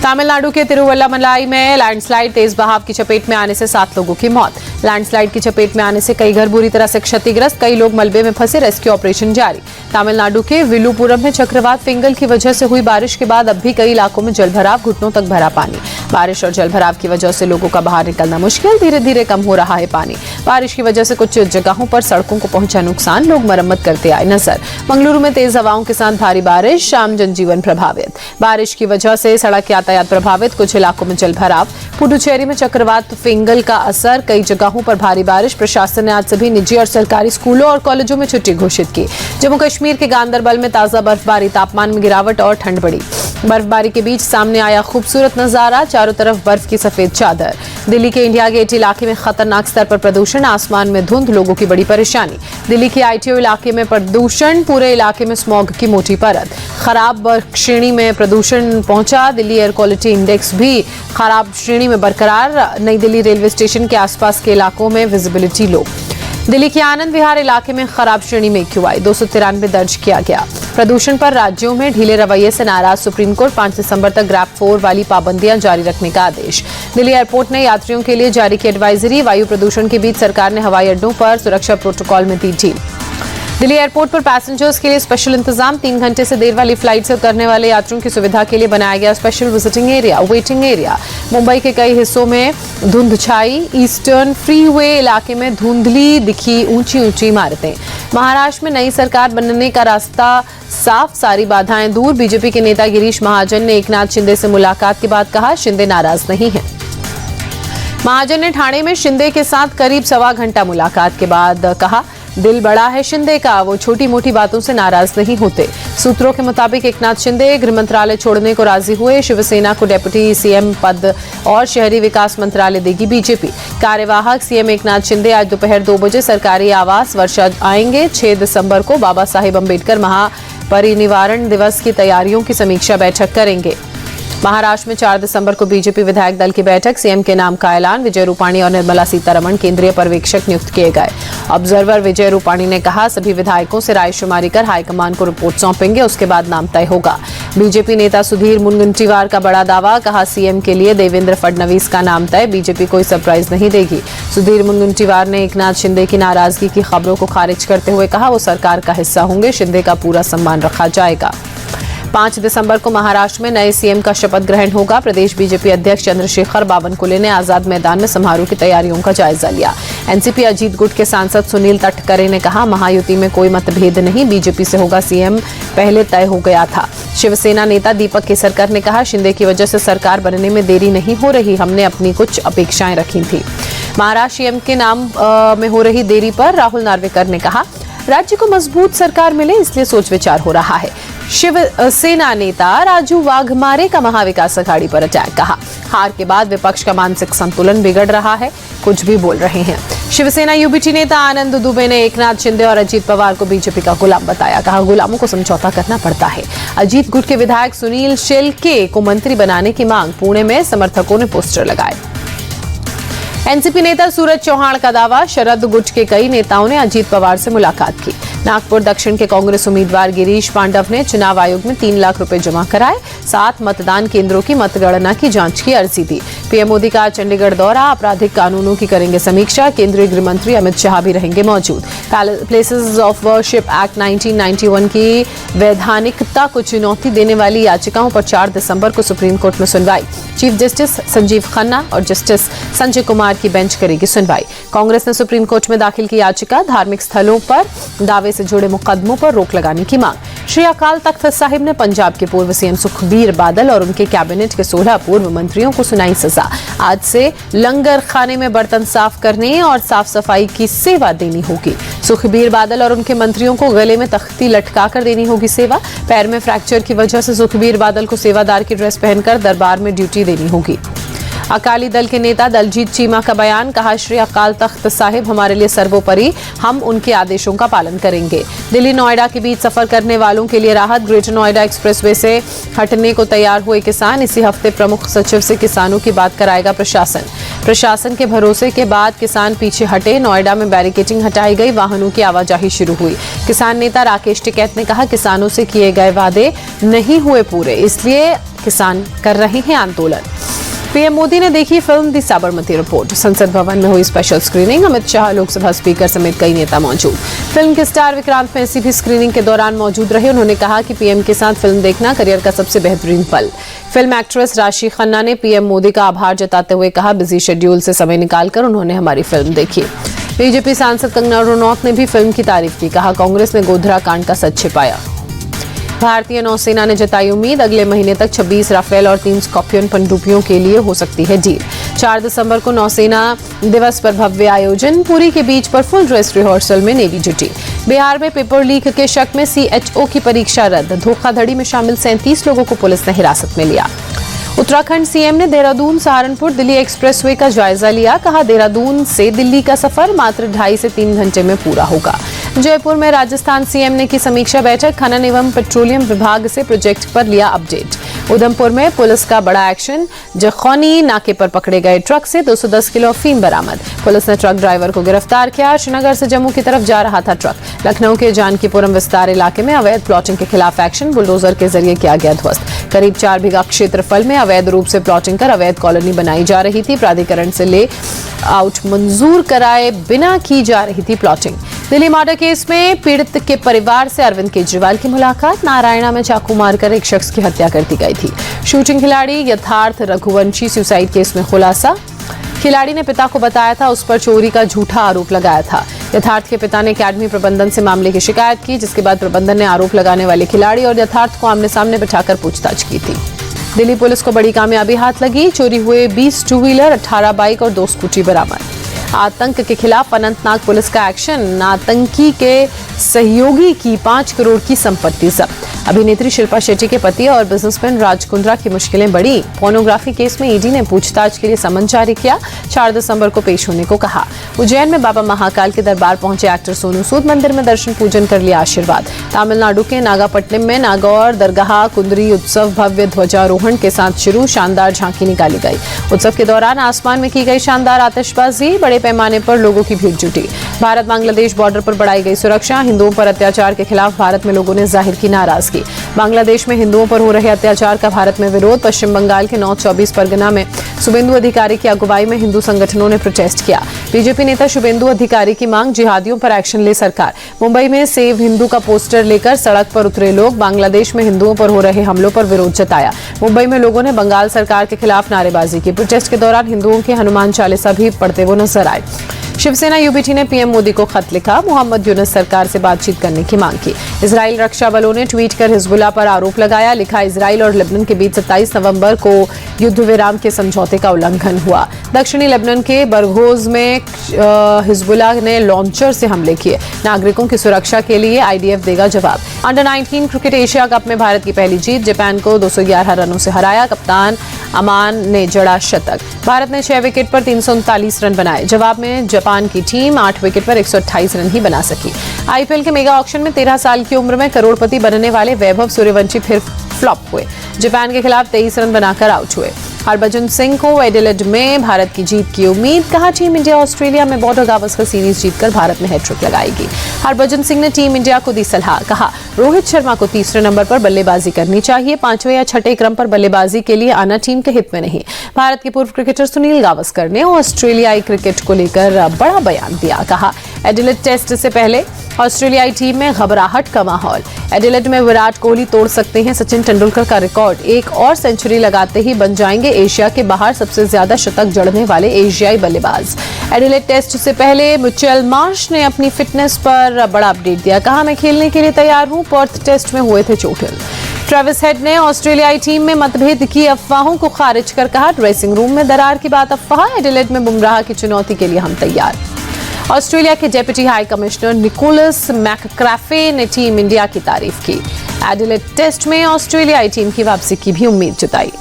तमिलनाडु के तिरुवल्लमलाई में लैंडस्लाइड तेज बहाव की चपेट में आने से 7 लोगों की मौत। लैंडस्लाइड की चपेट में आने से कई घर बुरी तरह से क्षतिग्रस्त, कई लोग मलबे में फंसे, रेस्क्यू ऑपरेशन जारी। तमिलनाडु के विलुपुरम में चक्रवात फिंगल की वजह से हुई बारिश के बाद अब भी कई इलाकों में जलभराव, घुटनों तक भरा पानी। बारिश और जलभराव की वजह से लोगों का बाहर निकलना मुश्किल, धीरे धीरे कम हो रहा है पानी। बारिश की वजह से कुछ जगहों पर सड़कों को पहुंचा नुकसान, लोग मरम्मत करते आए नजर। मंगलुरु में तेज हवाओं के साथ भारी बारिश, शाम जनजीवन प्रभावित। बारिश की वजह से सड़क यातायात प्रभावित, कुछ इलाकों में जलभराव। पुडुचेरी में चक्रवात फिंगल का असर, कई जगहों पर भारी बारिश। प्रशासन ने आज सभी निजी और सरकारी स्कूलों और कॉलेजों में छुट्टी घोषित की। जम्मू कश्मीर के गांदरबल में ताजा बर्फबारी, तापमान में गिरावट और ठंड बढ़ी। बर्फबारी के बीच सामने आया खूबसूरत नजारा, चारों तरफ बर्फ की सफेद चादर। दिल्ली के इंडिया गेट इलाके में खतरनाक स्तर पर प्रदूषण, आसमान में धुंध, लोगों की बड़ी परेशानी। दिल्ली के आईटीओ इलाके में प्रदूषण, पूरे इलाके में स्मॉग की मोटी परत। खराब श्रेणी में प्रदूषण पहुंचा, दिल्ली एयर क्वालिटी इंडेक्स भी खराब श्रेणी में बरकरार। नई दिल्ली रेलवे स्टेशन के आसपास के इलाकों में विजिबिलिटी लो। दिल्ली के आनंद विहार इलाके में खराब श्रेणी में QI 293 दर्ज किया गया। प्रदूषण पर राज्यों में ढीले रवैये से नाराज सुप्रीम कोर्ट, 5 दिसंबर तक ग्रैप 4 वाली पाबंदियां जारी रखने का आदेश। दिल्ली एयरपोर्ट ने यात्रियों के लिए जारी की एडवाइजरी, वायु प्रदूषण के बीच सरकार ने हवाई अड्डों पर सुरक्षा प्रोटोकॉल में दी ढील। दिल्ली एयरपोर्ट पर पैसेंजर्स के लिए स्पेशल इंतजाम, 3 घंटे से देर वाली फ्लाइट से उतरने वाले यात्रियों की सुविधा के लिए बनाया गया special visiting area, waiting area. Mumbai के कई हिस्सों में धुंध छाई, ईस्टर्न फ्रीवे इलाके में धुंधली दिखी ऊंची ऊंची इमारतें। महाराष्ट्र में नई सरकार बनने का रास्ता साफ, सारी बाधाएं दूर। बीजेपी के नेता गिरीश महाजन ने एकनाथ शिंदे से मुलाकात के बाद कहा, शिंदे नाराज नहीं है। महाजन ने ठाणे में शिंदे के साथ करीब 1.25 घंटा मुलाकात के बाद कहा, दिल बड़ा है शिंदे का, वो छोटी मोटी बातों से नाराज नहीं होते। सूत्रों के मुताबिक एकनाथ शिंदे गृह मंत्रालय छोड़ने को राजी हुए। शिवसेना को डेप्यूटी सीएम पद और शहरी विकास मंत्रालय देगी बीजेपी। कार्यवाहक सीएम एकनाथ शिंदे आज दोपहर 2 बजे सरकारी आवास वर्षा आएंगे। 6 दिसंबर को बाबा साहेब अंबेडकर महापरिनिर्वाण दिवस की तैयारियों की समीक्षा बैठक करेंगे। महाराष्ट्र में 4 दिसंबर को बीजेपी विधायक दल की बैठक, सीएम के नाम का ऐलान। विजय रूपाणी और निर्मला सीतारमण केंद्रीय पर्यवेक्षक नियुक्त किए गए। ऑब्जर्वर विजय रूपाणी ने कहा, सभी विधायकों से रायशुमारी कर हाईकमान को रिपोर्ट सौंपेंगे, उसके बाद नाम तय होगा। बीजेपी नेता सुधीर मुनगंटीवार का बड़ा दावा, कहा सीएम के लिए देवेंद्र फडणवीस का नाम तय, बीजेपी कोई सरप्राइज नहीं देगी। सुधीर मुनगंटीवार ने एकनाथ शिंदे की नाराजगी की खबरों को खारिज करते हुए कहा, वो सरकार का हिस्सा होंगे, शिंदे का पूरा सम्मान रखा जाएगा। 5 दिसंबर को महाराष्ट्र में नए सीएम का शपथ ग्रहण होगा। प्रदेश बीजेपी अध्यक्ष चंद्रशेखर बावनकुले ने आजाद मैदान में समारोह की तैयारियों का जायजा लिया। एनसीपी अजीत गुट के सांसद सुनील तटकरे ने कहा, महायुति में कोई मतभेद नहीं, बीजेपी से होगा सीएम, पहले तय हो गया था। शिवसेना नेता दीपक केसरकर ने कहा, शिंदे की वजह से सरकार बनने में देरी नहीं हो रही, हमने अपनी कुछ अपेक्षाएं रखी थी। महाराष्ट्र सीएम के नाम में हो रही देरी पर राहुल नार्वेकर ने कहा, राज्य को मजबूत सरकार मिले इसलिए सोच विचार हो रहा है। शिवसेना नेता राजू वाघमारे का महाविकास अघाड़ी पर अटैक, कहा हार के बाद विपक्ष का मानसिक संतुलन बिगड़ रहा है, कुछ भी बोल रहे हैं। शिवसेना यूबीटी नेता आनंद दुबे ने एकनाथ शिंदे और अजीत पवार को बीजेपी का गुलाम बताया, कहा गुलामों को समझौता करना पड़ता है। अजीत गुट के विधायक सुनील शेलके को मंत्री बनाने की मांग, पुणे में समर्थकों ने पोस्टर लगाए। एनसीपी नेता सूरज चौहान का दावा, शरद गुट के कई नेताओं ने अजीत पवार से मुलाकात की। नागपुर दक्षिण के कांग्रेस उम्मीदवार गिरीश पांडव ने चुनाव आयोग में 3 लाख रुपए जमा कराए, 7 मतदान केंद्रों की मतगणना की जांच की अर्जी दी। पीएम मोदी का चंडीगढ़ दौरा, आपराधिक कानूनों की करेंगे समीक्षा, केंद्रीय गृह मंत्री अमित शाह भी रहेंगे मौजूद। प्लेसेस ऑफ वर्शिप एक्ट 1991 की वैधानिकता को चुनौती देने वाली याचिकाओं पर 4 दिसंबर को सुप्रीम कोर्ट में सुनवाई। चीफ जस्टिस संजीव खन्ना और जस्टिस संजय कुमार की बेंच करेगी सुनवाई। कांग्रेस ने सुप्रीम कोर्ट में दाखिल की याचिका, धार्मिक स्थलों पर दावे से जुड़े मुकदमों पर रोक लगाने की मांग। श्री अकाल तख्त साहिब ने पंजाब के पूर्व सीएम सुखबीर बादल और उनके कैबिनेट के 16 पूर्व मंत्रियों को सुनाई सजा। आज से लंगर खाने में बर्तन साफ करने और साफ सफाई की सेवा देनी होगी। सुखबीर बादल और उनके मंत्रियों को गले में तख्ती लटका कर देनी होगी सेवा। पैर में फ्रैक्चर की वजह से सुखबीर बादल को सेवादार की ड्रेस पहनकर दरबार में ड्यूटी देनी होगी। अकाली दल के नेता दलजीत चीमा का बयान, कहा श्री अकाल तख्त साहिब हमारे लिए सर्वोपरि, हम उनके आदेशों का पालन करेंगे। दिल्ली नोएडा के बीच सफर करने वालों के लिए राहत, ग्रेटर नोएडा एक्सप्रेसवे से हटने को तैयार हुए किसान। इसी हफ्ते प्रमुख सचिव से किसानों की बात कराएगा प्रशासन। प्रशासन के भरोसे के बाद किसान पीछे हटे, नोएडा में बैरिकेडिंग हटाई गई, वाहनों की आवाजाही शुरू हुई। किसान नेता राकेश टिकैत ने कहा, किसानों से किए गए वादे नहीं हुए पूरे, इसलिए किसान कर रहे हैं आंदोलन। पीएम मोदी ने देखी फिल्म दी साबरमती रिपोर्ट। संसद भवन में हुई special screening. Amit Shah, Lok Sabha speaker समेत कई नेता मौजूद। फिल्म के स्टार विक्रांत मैसी भी स्क्रीनिंग के दौरान मौजूद रहे। उन्होंने कहा कि पीएम के साथ फिल्म देखना करियर का सबसे बेहतरीन पल। फिल्म एक्ट्रेस राशि खन्ना ने पीएम मोदी का आभार जताते हुए कहा, बिजी शेड्यूल से समय निकालकर उन्होंने हमारी फिल्म देखी। बीजेपी सांसद कंगना रनौत ने भी फिल्म की तारीफ की। कहा, कांग्रेस ने गोधरा कांड का सच छिपाया। भारतीय नौसेना ने जताई उम्मीद, अगले महीने तक 26 राफेल और 3 स्कॉर्पियन पनडुब्बियों के लिए हो सकती है डील। 4 दिसंबर को नौसेना दिवस पर भव्य आयोजन। पुरी के बीच पर फुल ड्रेस रिहर्सल में नेवी जुटी। बिहार में पेपर लीक के शक में सीएचओ की परीक्षा रद्द। धोखाधड़ी में शामिल 37 लोगों को पुलिस ने हिरासत में लिया। उत्तराखंड सीएम ने देहरादून सहारनपुर दिल्ली एक्सप्रेसवे का जायजा लिया। कहा, देहरादून से दिल्ली का सफर मात्र 2.5 से 3 घंटे में पूरा होगा। जयपुर में राजस्थान सीएम ने की समीक्षा बैठक। खनन एवं पेट्रोलियम विभाग से प्रोजेक्ट पर लिया अपडेट। उधमपुर में पुलिस का बड़ा एक्शन। जखौनी नाके पर पकड़े गए ट्रक से 210 किलो अफीम बरामद। पुलिस ने ट्रक ड्राइवर को गिरफ्तार किया। श्रीनगर से जम्मू की तरफ जा रहा था ट्रक। लखनऊ के जानकीपुरम विस्तार इलाके में अवैध प्लॉटिंग के खिलाफ एक्शन। बुलडोजर के जरिए किया गया ध्वस्त। करीब 4 बीघा क्षेत्रफल में अवैध रूप से प्लॉटिंग कर अवैध कॉलोनी बनाई जा रही थी। प्राधिकरण से ले आउट मंजूर कराए बिना की जा रही थी प्लॉटिंग। दिल्ली मर्डर केस में पीड़ित के परिवार से अरविंद केजरीवाल की मुलाकात। नारायणा में चाकू मारकर एक शख्स की हत्या कर दी गई थी। शूटिंग खिलाड़ी यथार्थ रघुवंशी सुसाइड केस में खुलासा। खिलाड़ी ने पिता को बताया था, उस पर चोरी का झूठा आरोप लगाया था। यथार्थ के पिता ने अकेडमी प्रबंधन से मामले की शिकायत की, जिसके बाद प्रबंधन ने आरोप लगाने वाले खिलाड़ी और यथार्थ को आमने सामने बिठाकर पूछताछ की थी। दिल्ली पुलिस को बड़ी कामयाबी हाथ लगी। चोरी हुए 20 टू व्हीलर, 18 बाइक और 2 स्कूटी बरामद। आतंक के खिलाफ अनंतनाग पुलिस का एक्शन। आतंकी के सहयोगी की 5 करोड़ की संपत्ति जब्त। अभिनेत्री शिल्पा शेट्टी के पति और बिजनेसमैन राज कुंद्रा की मुश्किलें बढ़ी। पोर्नोग्राफी केस में ईडी ने पूछताछ के लिए समन जारी किया। 4 दिसंबर को पेश होने को कहा। उज्जैन में बाबा महाकाल के दरबार पहुंचे एक्टर सोनू सूद। मंदिर में दर्शन पूजन कर लिया आशीर्वाद। तमिलनाडु के नागापट्टनम में नागौर दरगाह कुंदरी उत्सव भव्य ध्वजारोहण के साथ शुरू। शानदार झांकी निकाली गई। उत्सव के दौरान आसमान में की गई शानदार आतिशबाजी। बड़े पैमाने पर लोगों की भीड़ जुटी। भारत बांग्लादेश बॉर्डर पर बढ़ाई गई सुरक्षा। हिंदुओं पर अत्याचार के खिलाफ भारत में लोगों ने जाहिर की नाराजगी। बांग्लादेश में हिंदुओं पर हो रहे अत्याचार का भारत में विरोध। पश्चिम बंगाल के नॉर्थ 24 परगना में शुभेंदु अधिकारी की अगुवाई में हिंदू संगठनों ने प्रोटेस्ट किया। बीजेपी नेता शुभेंदु अधिकारी की मांग, जिहादियों पर एक्शन ले सरकार। मुंबई में सेव हिंदू का पोस्टर लेकर सड़क पर उतरे लोग। बांग्लादेश में हिंदुओं पर हो रहे हमलों पर विरोध जताया। मुंबई में लोगों ने बंगाल सरकार के खिलाफ नारेबाजी की। प्रोटेस्ट के दौरान हिंदुओं के हनुमान चालीसा भी पढ़ते हुए नजर आए। शिवसेना यूबीटी ने पीएम मोदी को खत लिखा। मोहम्मद यूनुस सरकार से बातचीत करने की मांग की। इजराइल रक्षा बलों ने ट्वीट कर हिजबुल्लाह पर आरोप लगाया। लिखा, इजराइल और लेबनान के बीच 27 नवंबर को युद्ध विराम के समझौते का उल्लंघन हुआ। दक्षिणी लेबनान के बरगोज में हिजबुल्लाह ने लॉन्चर से हमले किए। नागरिकों की सुरक्षा के लिए आईडीएफ देगा जवाब। अंडर 19 क्रिकेट एशिया कप में भारत की पहली जीत। जापान को 211 रनों से हराया। कप्तान अमान ने जड़ा शतक। भारत ने 6 विकेट पर 339 रन बनाए। जवाब में जापान की टीम 8 विकेट पर 128 रन ही बना सकी। आईपीएल के मेगा ऑक्शन में 13 साल की उम्र में करोड़पति बनने वाले वैभव सूर्यवंशी फिर फ्लॉप हुए। जापान के खिलाफ 23 रन बनाकर आउट हुए। हरभजन सिंह को एडिलेड में भारत की जीत की उम्मीद। कहा, टीम इंडिया ऑस्ट्रेलिया में बॉर्डर गावस्कर सीरीज जीतकर भारत में हैट्रिक लगाएगी। हरभजन सिंह ने टीम इंडिया को दी सलाह। कहा, रोहित शर्मा को तीसरे नंबर पर बल्लेबाजी करनी चाहिए। 5वें या 6ठे क्रम पर बल्लेबाजी के लिए आना टीम के हित में नहीं। भारत के पूर्व क्रिकेटर सुनील गावस्कर ने ऑस्ट्रेलियाई क्रिकेट को लेकर बड़ा बयान दिया। कहा, एडिलेड टेस्ट से पहले ऑस्ट्रेलियाई टीम में घबराहट का माहौल। एडिलेड में विराट कोहली तोड़ सकते हैं सचिन तेंदुलकर का रिकॉर्ड। एक और सेंचुरी लगाते ही बन जाएंगे एशिया के बाहर सबसे ज्यादा शतक जड़ने वाले एशियाई बल्लेबाज। एडिलेड टेस्ट से पहले मिचेल मार्श ने अपनी फिटनेस पर बड़ा अपडेट दिया। कहा, मैं खेलने के लिए तैयार हूं। पर्थ टेस्ट में हुए थे चोटिल। ट्रेविस हेड ने ऑस्ट्रेलियाई टीम में मतभेद की अफवाहों को खारिज कर कहा, ड्रेसिंग रूम में दरार की बात अफवाह। एडिलेड में बुमराह की चुनौती के लिए हम तैयार। ऑस्ट्रेलिया के डेप्यूटी हाई कमिश्नर निकोलस मैकक्राफे ने टीम इंडिया की तारीफ की। एडिलेड टेस्ट में ऑस्ट्रेलियाई टीम की वापसी की भी उम्मीद जताई।